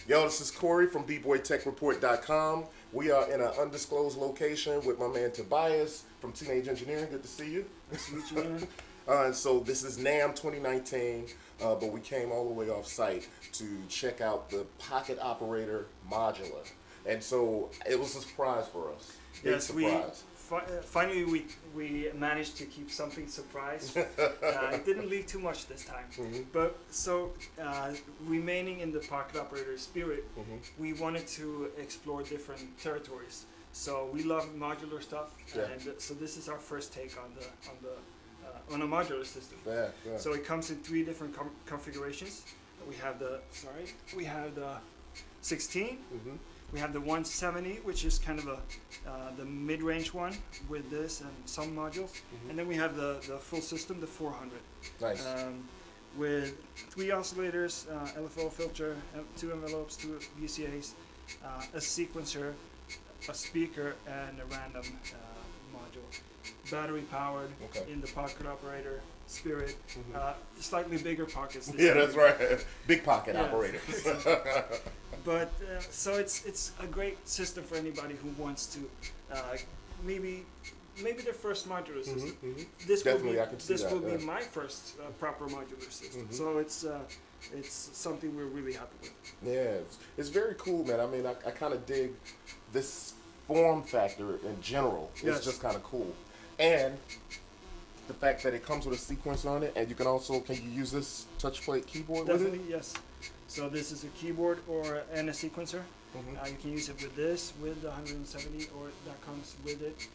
Yo, this is Corey from bboytechreport.com. We are in an undisclosed location with my man Tobias from Teenage Engineering. Good to see you. Nice to meet you, man. So this is Namm 2019, but we came all the way off site to check out the Pocket Operator Modular. And so it was a surprise for us. Yes, finally we managed to keep something surprise. It didn't leak too much this time. But so remaining in the Pocket Operator spirit, we wanted to explore different territories. So we love modular stuff, and so this is our first take on a modular system. So it comes in 3 different configurations. We have the 16. We have the 170, which is kind of the mid-range one with this and some modules, and then we have the full system, the 400. Nice. With 3 oscillators, LFO filter, 2 envelopes, 2 VCAs, a sequencer, a speaker, and a random module. Battery powered in the Pocket Operator spirit. Slightly bigger pockets. That's right. Big pocket operators. But so it's a great system for anybody who wants to maybe their first modular system. This will be my first proper modular system. So it's something we're really happy with. Yeah, it's very cool, man. I mean, I kind of dig this form factor in general. It's just kind of cool, and the fact that it comes with a sequence on it, and you can you use this touch plate keyboard with it? Definitely, yes. So this is a keyboard and a sequencer. You can use it with this, with the 170, or that comes with it,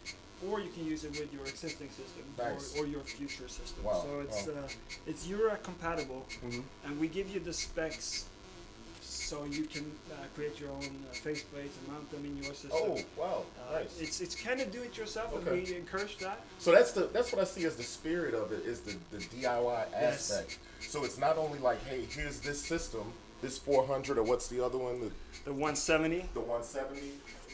or you can use it with your existing system or your future system. Wow. So it's Euro compatible, and we give you the specs so you can create your own faceplates and mount them in your system. Oh, wow, nice. It's kind of do-it-yourself, and we encourage that. So that's what I see as the spirit of it, is the DIY aspect. So it's not only like, hey, here's this system, this 400, or what's the other one? The 170. The 170.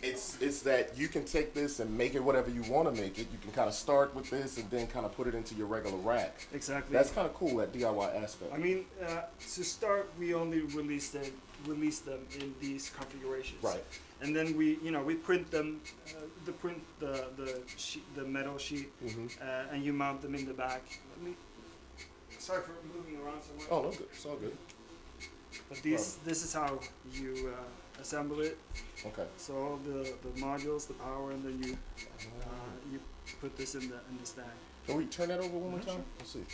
It's that you can take this and make it whatever you want to make it. You can kind of start with this and then kind of put it into your regular rack. Exactly. That's kind of cool, that DIY aspect. I mean, to start, we only release them in these configurations. Right. And then we print them, the metal sheet, and you mount them in the back. Sorry for moving around so much. Oh, no good. It's all good. But this is how you assemble it. Okay. So all the modules, the power, and then you put this in the stand. Can we turn that over one more time? Let's see.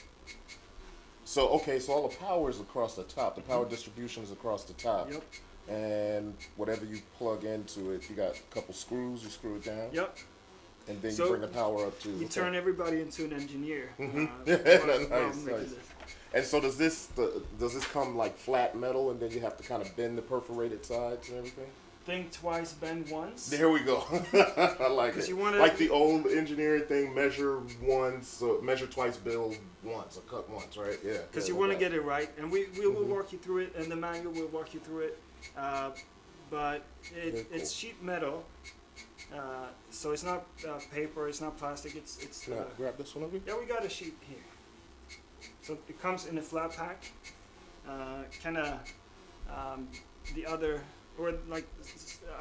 So so all the power is across the top. The power distribution is across the top. Yep. And whatever you plug into it, you got a couple screws. You screw it down. Yep. And then you bring the power up to. You turn everybody into an engineer. Nice. And so does this come like flat metal, and then you have to kind of bend the perforated sides and everything? Think twice, bend once. There we go. I like it. Like the old engineering thing, measure once, measure twice, build once, or cut once, right? Yeah. Because you want to get it right, and we will walk you through it, and the manual will walk you through it. But it's sheet metal, so it's not paper, it's not plastic. It's. Can I grab this one over here? Yeah, we got a sheet here. So it comes in a flat pack, kind of the other, or like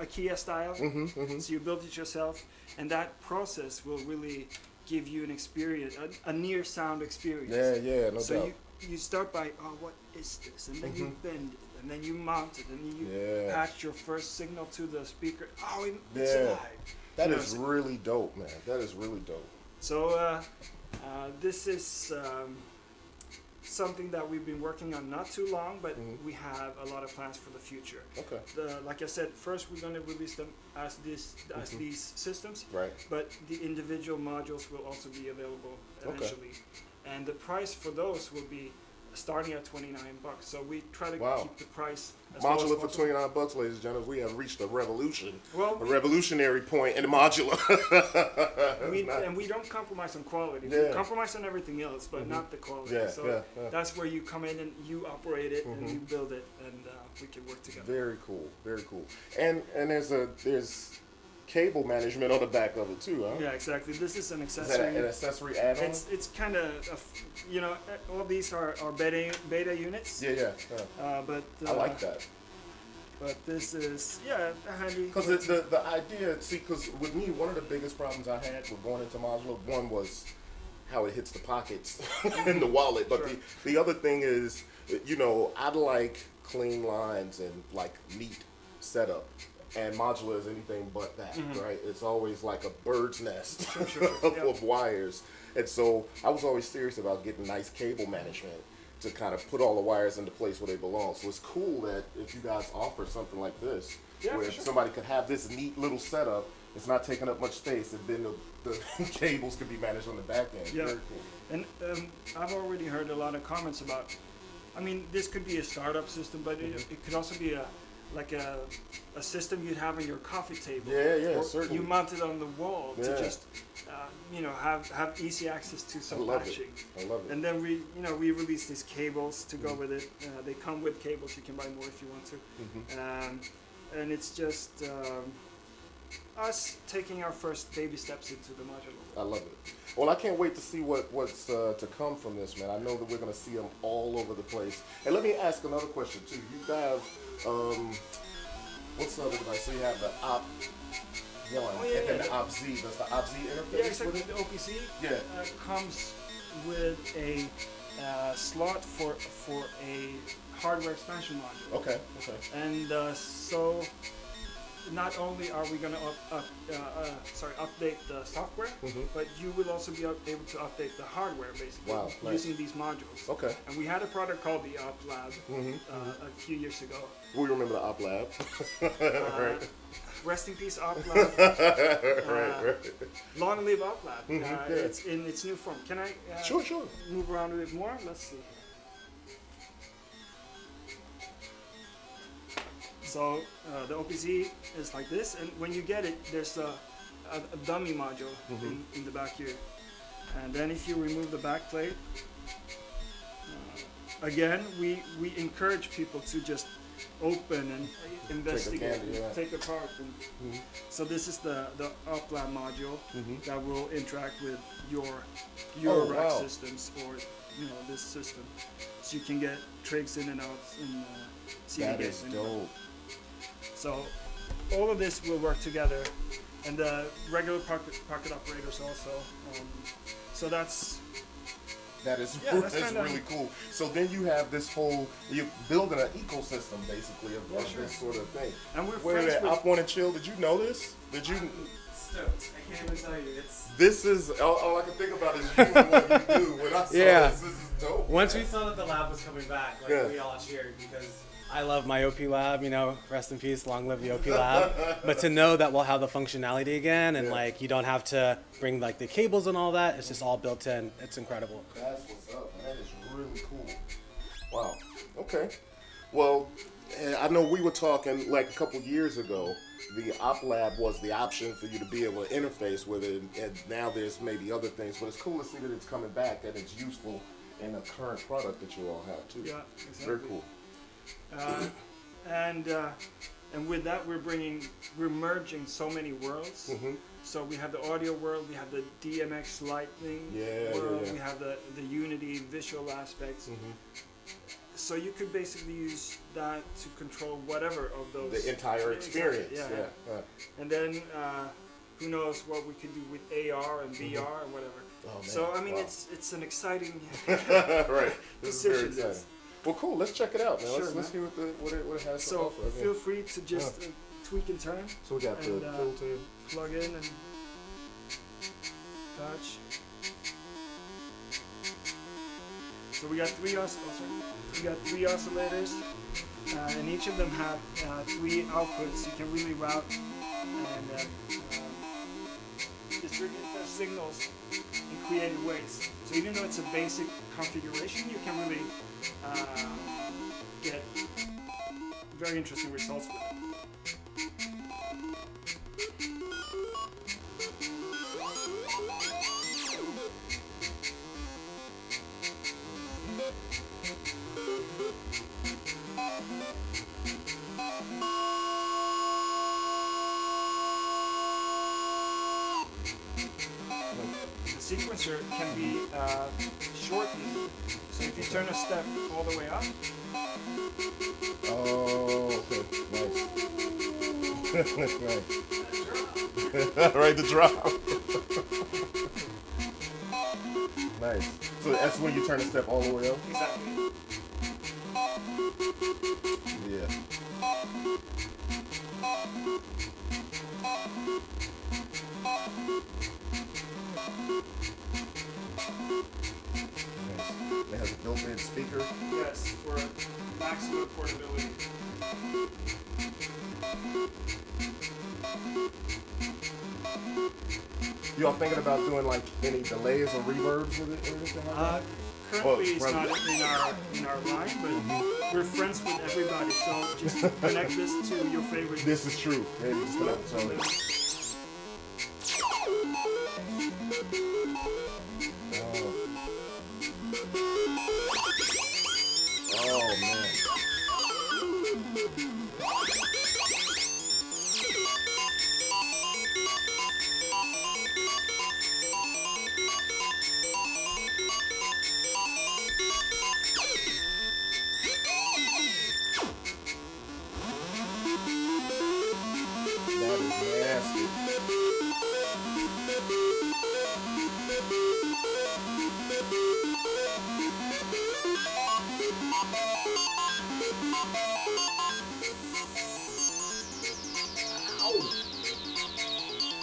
IKEA style. So you build it yourself, and that process will really give you an experience, a near sound experience. Yeah, no doubt. So you start by, what is this? And then you bend it, and then you mount it, and then you patch your first signal to the speaker. Oh, it's alive. That is really dope, man. That is really dope. So this is something that we've been working on not too long, but we have a lot of plans for the future. Okay. Like I said, first we're going to release them as these systems. Right. But the individual modules will also be available eventually, and the price for those will be starting at $29. So we try to keep the price as low as modular possible. for $29, ladies and gentlemen. We have reached a revolution, a revolutionary point in the modular. And we don't compromise on quality. We compromise on everything else, but not the quality. So that's where you come in and you operate it and you build it, and we can work together. Very cool, very cool. And there's cable management on the back of it too, huh? Yeah, exactly. This is an accessory. Is that an accessory add-on? It's kind of, all these are beta units. Yeah. But I like that. But this is, yeah, handy. Because the idea, see, because with me, one of the biggest problems I had with going into modular, one was how it hits the pockets in the wallet. But Sure. the other thing is, you know, I like clean lines and like neat setup. And modular is anything but that, right? It's always like a bird's nest of wires. And so I was always serious about getting nice cable management to kind of put all the wires into place where they belong. So it's cool that if you guys offer something like this, where somebody could have this neat little setup, it's not taking up much space, and then the cables could be managed on the back end. Yeah. Very cool. And I've already heard a lot of comments about, I mean, this could be a startup system, but it could also be like a system you'd have on your coffee table. Yeah, or certainly. you mount it on the wall to Yeah. just, you know, have easy access to some I love patching. it. I love it. And then we release these cables to go with it. They come with cables. You can buy more if you want to. And it's just us taking our first baby steps into the modular. I love it. Well, I can't wait to see what's to come from this, man. I know that we're going to see them all over the place. And let me ask another question, too. You have, what's the other device? So you have the OP1 and then the OP-Z. Does the OP-Z interface Yeah, exactly. with it? The OPC Yeah. comes with a slot for a hardware expansion module. Okay. And so not only are we going to update the software, but you will also be able to update the hardware basically using these modules. Okay. And we had a product called the Op Lab a few years ago. We remember the Op Lab. Right. Rest in peace, Op Lab. Right. Long live Op Lab. It's in its new form. Can I Sure. move around a bit more? Let's see. So the OPZ is like this, and when you get it, there's a dummy module in the back here. And then if you remove the back plate, again, we encourage people to just open and investigate, take apart. And so this is the UpLab module that will interact with your rack systems or this system, so you can get trigs in and out and CD That gates. is dope. So all of this will work together, and the regular pocket operators also. So that is really cool. So then you have this whole, you're building an ecosystem basically of this sort of thing. And we're Where friends at with Op1 and Chill, did you know this? Did you? Stoked. I can't even tell you. This is all I can think about is you and what you do. When I saw this is dope. Once we saw that the lab was coming back, we all cheered because I love my OP lab, rest in peace, long live the OP lab. But to know that we'll have the functionality again and you don't have to bring the cables and all that, it's just all built in. It's incredible. That's what's up, man. That is really cool. Wow. Okay. Well, I know we were talking a couple years ago, the Op Lab was the option for you to be able to interface with it, and now there's maybe other things, but it's cool to see that it's coming back and it's useful in the current product that you all have too. Yeah, exactly. Very cool. And with that, we're merging so many worlds. So we have the audio world, we have the DMX Lightning world, we have the Unity visual aspects. So you could basically use that to control whatever of those. The entire experience. Exactly, yeah. And then who knows what we could do with AR and VR and whatever. Oh, man. So I mean, it's an exciting right. This is very decision. exciting. Well, cool. Let's check it out, man. Sure, Let's hear what it has to So offer. feel free to just tweak and turn. So we got the filter. Plug in and touch. So we got three oscillators, and each of them have 3 outputs. You can really route and distribute the signals in creative ways. So even though it's a basic configuration, you can really get very interesting results with it. The sequencer can be shortened. So if you turn a step all the way up, Oh, okay. Nice. Nice. Right, the drop. Nice. So that's when you turn the step all the way up? Exactly. Yeah. Nice. It has a built-in speaker. Yes, for maximum portability. You all thinking about doing like any delays or reverbs with it or anything like that? Currently, it's not in our line, but we're friends with everybody. So just connect this to your favorite. This is true. Yeah, you just gotta tell me. Oh man. That is nasty. Ow.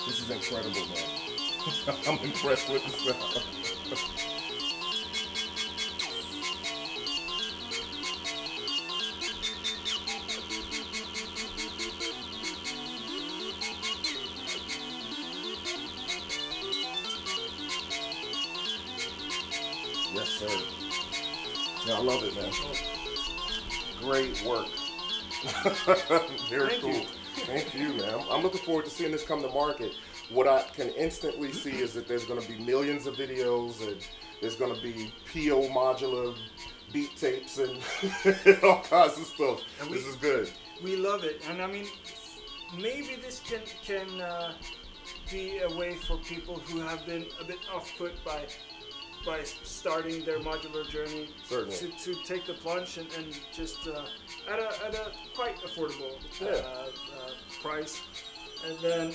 This is incredible, man. I'm impressed with the sound. Yes, sir. Yeah, I love it, man. Great work. Very cool. Thank you, man. I'm looking forward to seeing this come to market. What I can instantly see is that there's going to be millions of videos, and there's going to be PO Modular beat tapes and all kinds of stuff. And this is good. We love it, and I mean, maybe this can be a way for people who have been a bit off-put by starting their modular journey. Certainly. To take the plunge and just at a quite affordable price, and then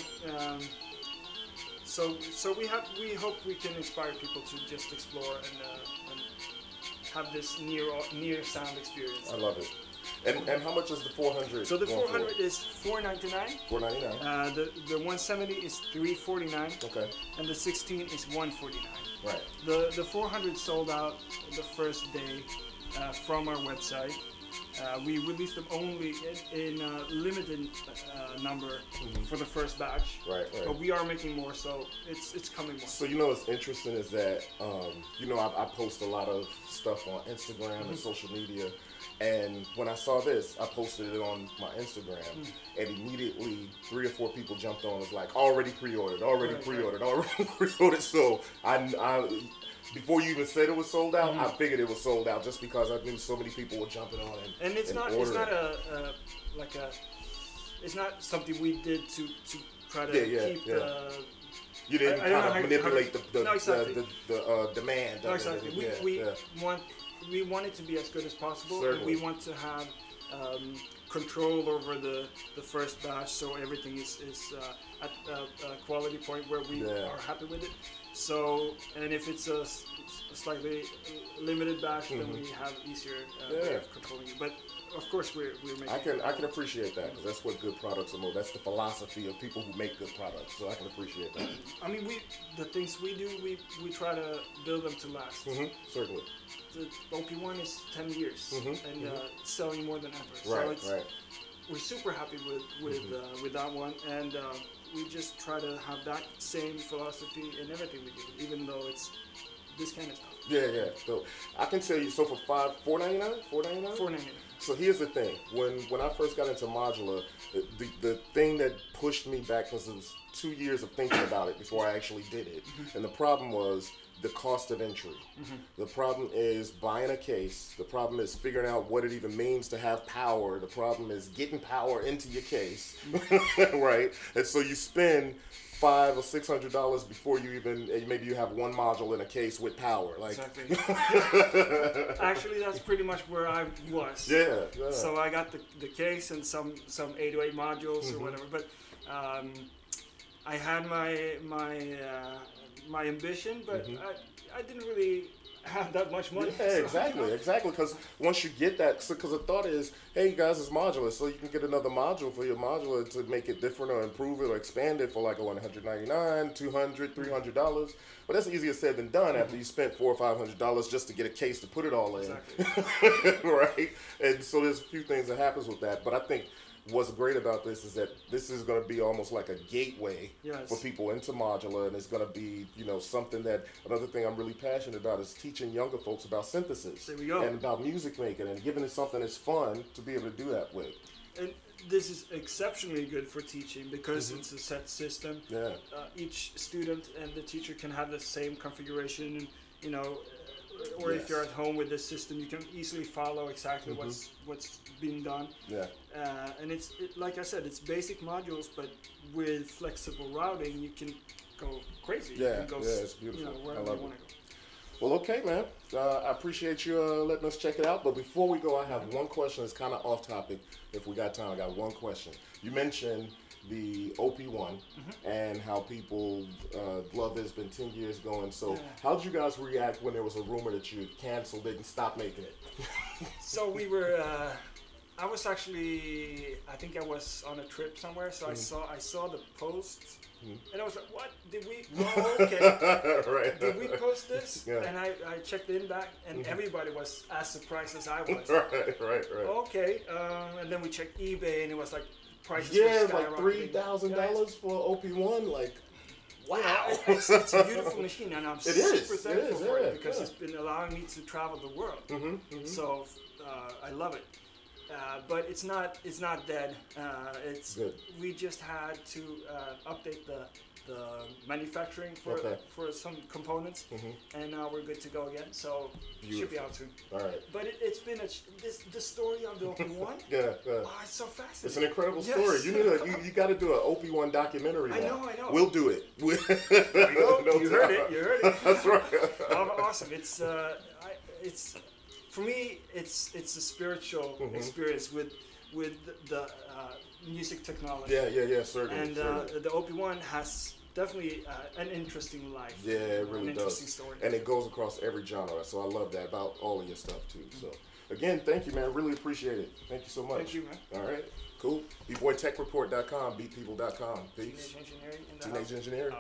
so we hope we can inspire people to just explore and have this near sound experience. I love it. And how much is the 400? So the 400 is $499. $499. The 170 is $349. Okay. And the 16 is $149. Right. The 400 sold out the first day from our website. We released them only in a limited number for the first batch. Right. But we are making more, so it's coming more. So you know what's interesting is that I post a lot of stuff on Instagram and social media, and when I saw this, I posted it on my Instagram, and immediately 3 or 4 people jumped on. It was like already pre-ordered. So I before you even said it was sold out, I figured it was sold out just because I knew so many people were jumping on it. And it's not it's not something we did to try to keep the. You didn't kind of manipulate the demand. No, exactly. We want it to be as good as possible. Certainly. And we want to have control over the first batch, so everything is at a quality point where we are happy with it. So, and if it's a slightly limited batch, then we have easier way of controlling it. But of course, we're making. I can appreciate that, because that's what good products are made. That's the philosophy of people who make good products. So I can appreciate that. I mean, the things we do, we try to build them to last. Certainly. The OP1 is 10 years and selling more than ever. Right. So we're super happy with that one, and we just try to have that same philosophy in everything we do, even though it's this kind of stuff. Yeah. So I can tell you. So for $499. $499. So here's the thing. When I first got into modular, the thing that pushed me back was it was 2 years of thinking about it before I actually did it. And the problem was the cost of entry. The problem is buying a case. The problem is figuring out what it even means to have power. The problem is getting power into your case, right? And so you spend $500 or $600 before you even, maybe you have one module in a case with power. Like, exactly. Actually, that's pretty much where I was. Yeah. So I got the case and some 808 modules or whatever, but I had my ambition, but I didn't really have that much money. Yeah, so, exactly. Because once you get that, because the thought is, hey, you guys, it's modular, so you can get another module for your modular to make it different or improve it or expand it for like $199, $200, $300. But that's easier said than done after you spent $400 or $500 just to get a case to put it all in. Exactly. Right? And so there's a few things that happens with that. But I think what's great about this is that this is going to be almost like a gateway for people into modular, and it's going to be, something that, another thing I'm really passionate about is teaching younger folks about synthesis There we go. and about music making and giving it something that's fun to be able to do that with. And this is exceptionally good for teaching because it's a set system. Yeah. Each student and the teacher can have the same configuration, and or if you're at home with this system, you can easily follow exactly what's being done. Yeah. And like I said, it's basic modules, but with flexible routing, you can go crazy. Yeah, you can go, it's beautiful. wherever I love you want it. to go. Well, okay, man. I appreciate you letting us check it out. But before we go, I have one question that's kind of off topic. If we got time, I got one question. You mentioned the OP1 and how people love it. It's been 10 years going. So how did you guys react when there was a rumor that you canceled it and stopped making it? So we were, I was actually, I think I was on a trip somewhere. So I saw the post and I was like, what? Did we? Oh, okay. Right. Did we post this? Yeah. And I checked in back and everybody was as surprised as I was. Right. Okay. And then we checked eBay and it was like, prices like $3,000 for OP1, like, wow. It's a beautiful machine, and I'm super thankful for it because it's been allowing me to travel the world. So I love it. But it's not dead. It's good. We just had to update the manufacturing for some components, and now we're good to go again. So it should be out soon. All right. But it's been the story of the OP1. Oh, it's so fascinating. It's an incredible story. You got to do an OP1 documentary. I know. We'll do it. There you go. You heard it. That's right. Awesome. It's for me. It's a spiritual experience with the music technology. Yeah, certainly. And the OP1 has definitely an interesting life. Yeah, it really does. Interesting story. And it goes across every genre. So I love that about all of your stuff too. So again, thank you, man. Really appreciate it. Thank you so much. Thank you, man. All right. Cool. BboyTechReport.com, beatpeople.com. Peace. Teenage Engineering.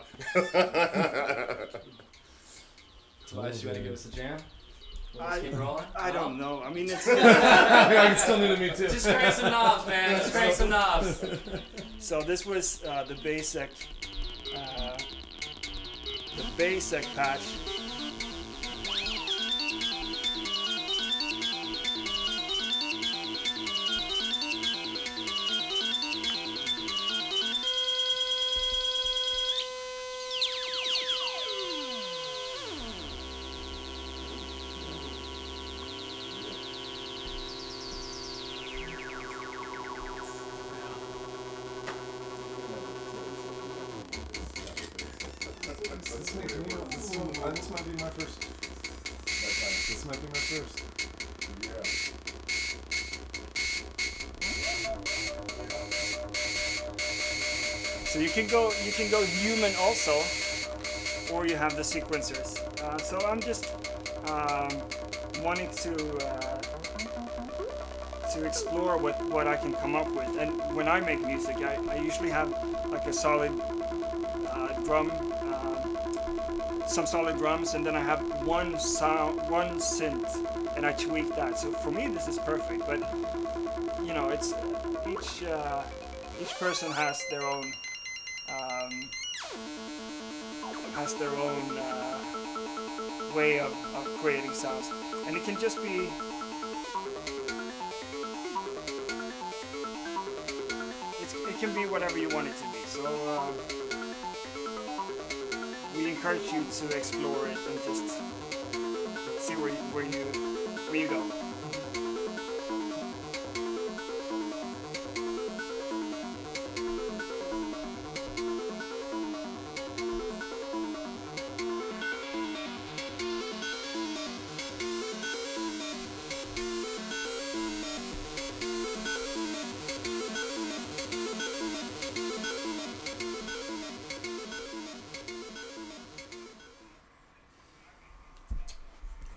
Tobias, you want to give us a jam? Keep rolling? I don't know. I mean, it's It's still new to me too. Just crank some knobs, man. Just crank some knobs. So this was the basic patch. This might be my first. This might be my first. Yeah. So you can go human also, or you have the sequencers. So I'm just wanting to explore what I can come up with. And when I make music, I usually have like a solid drum, some solid drums, and then I have one synth, and I tweak that. So for me, this is perfect. But it's each person has their own way of creating sounds, and it can just be. It can be whatever you want it to be. So we encourage you to explore it and just see where you go.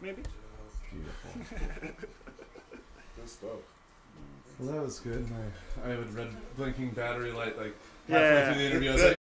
Maybe. Beautiful. Good stuff. Well, that was good. I had red blinking battery light like Yeah. halfway through the interview. I was like,